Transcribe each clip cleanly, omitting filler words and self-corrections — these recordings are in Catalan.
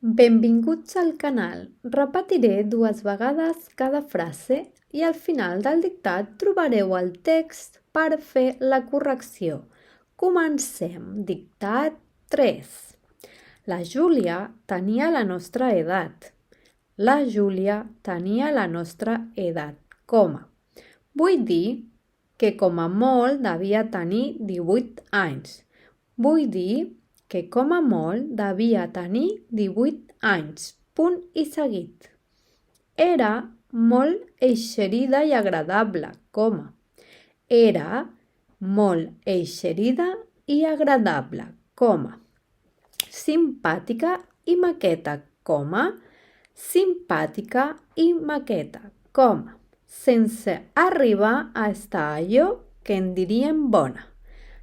Benvinguts al canal. Repetiré 2 vegades cada frase i al final del dictat trobareu el text per fer la correcció. Comencem. Dictat 3. La Júlia tenia la nostra edat. La Júlia tenia la nostra edat, coma. Vull dir que com a molt devia tenir 18 anys. Vull dir que com a molt devia tenir 18 anys, punt i seguit. Era molt eixerida i agradable, coma. Era molt eixerida i agradable, coma. Simpàtica i maqueta, coma. Simpàtica i maqueta, coma. Sense arribar a estar allò que en diríem bona.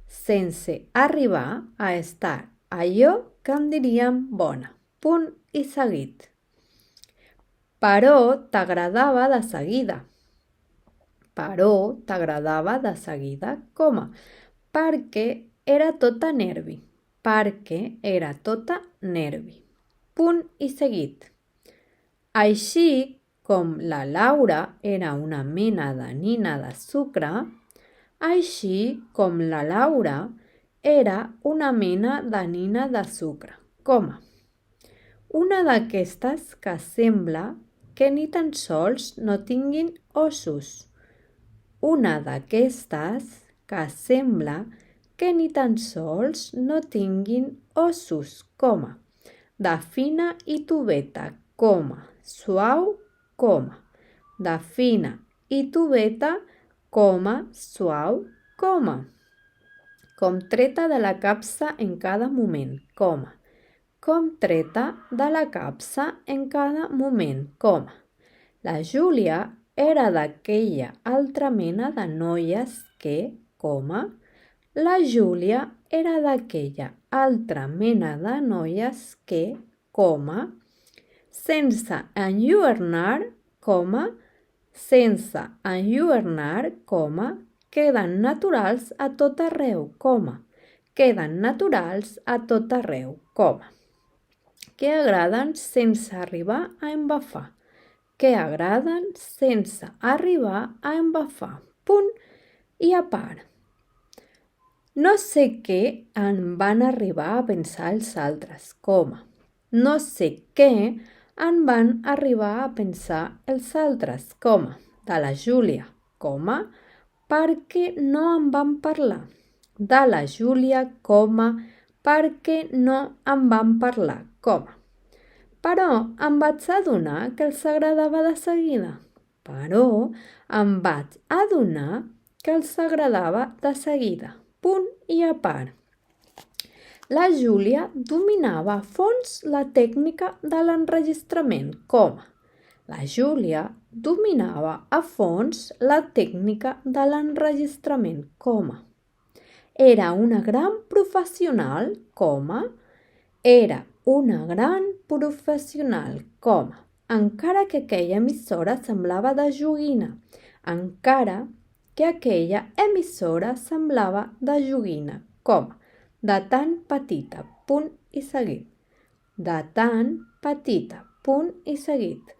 Sense arribar a estar allò que en diríem bona. Punt i seguit. Però t'agradava de seguida. Però t'agradava de seguida, coma. Perquè era tota nervi. Perquè era tota nervi. Punt i seguit. Així com la Laura era una mena de nina de sucre, així com la Laura era una mena de nina de sucre, coma. Una d'aquestes que sembla que ni tan sols no tinguin ossos. Una d'aquestes que sembla que ni tan sols no tinguin ossos, coma. De fina i tubeta, coma. Suau, coma. De fina i tubeta, coma, suau, coma. Com treta de la capsa en cada moment, coma. Com treta de la capsa en cada moment, coma. La Júlia era d'aquella altra mena de noies que, coma. La Júlia era d'aquella altra mena de noies que, coma. Sense enlluernar, coma. Sense enlluernar, coma. Queden naturals a tot arreu, coma. Queden naturals a tot arreu, coma. Que agraden sense arribar a embafar. Que agraden sense arribar a embafar. Punt i a part. No sé què en van arribar a pensar els altres, coma. No sé què en van arribar a pensar els altres, coma. De la Júlia, coma. Perquè no en van parlar. De la Júlia, coma, perquè no en van parlar, coma. Però em vaig adonar que els agradava de seguida. Però em vaig adonar que els agradava de seguida. Punt i a part. La Júlia dominava a fons la tècnica de l'enregistrament, coma. La Júlia dominava a fons la tècnica de l'enregistrament, coma. Era una gran professional, coma. Era una gran professional, coma. Encara que aquella emissora semblava de joguina. Encara que aquella emissora semblava de joguina, coma. De tan petita, punt i seguit. De tan petita, punt i seguit.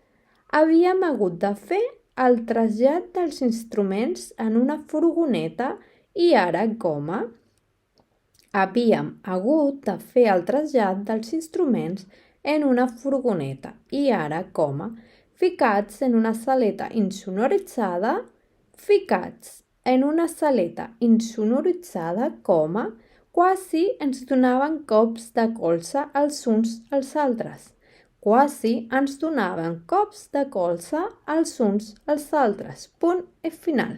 Havíem hagut de fer el trasllat dels instruments en una furgoneta i ara, coma. Havíem hagut de fer el trasllat dels instruments en una furgoneta i ara, coma. Ficats en una saleta insonoritzada, ficats en una saleta insonoritzada, coma, quasi ens donaven cops de colze els uns als altres. Quasi ens donaven cops de colze els uns als altres. Punt i final.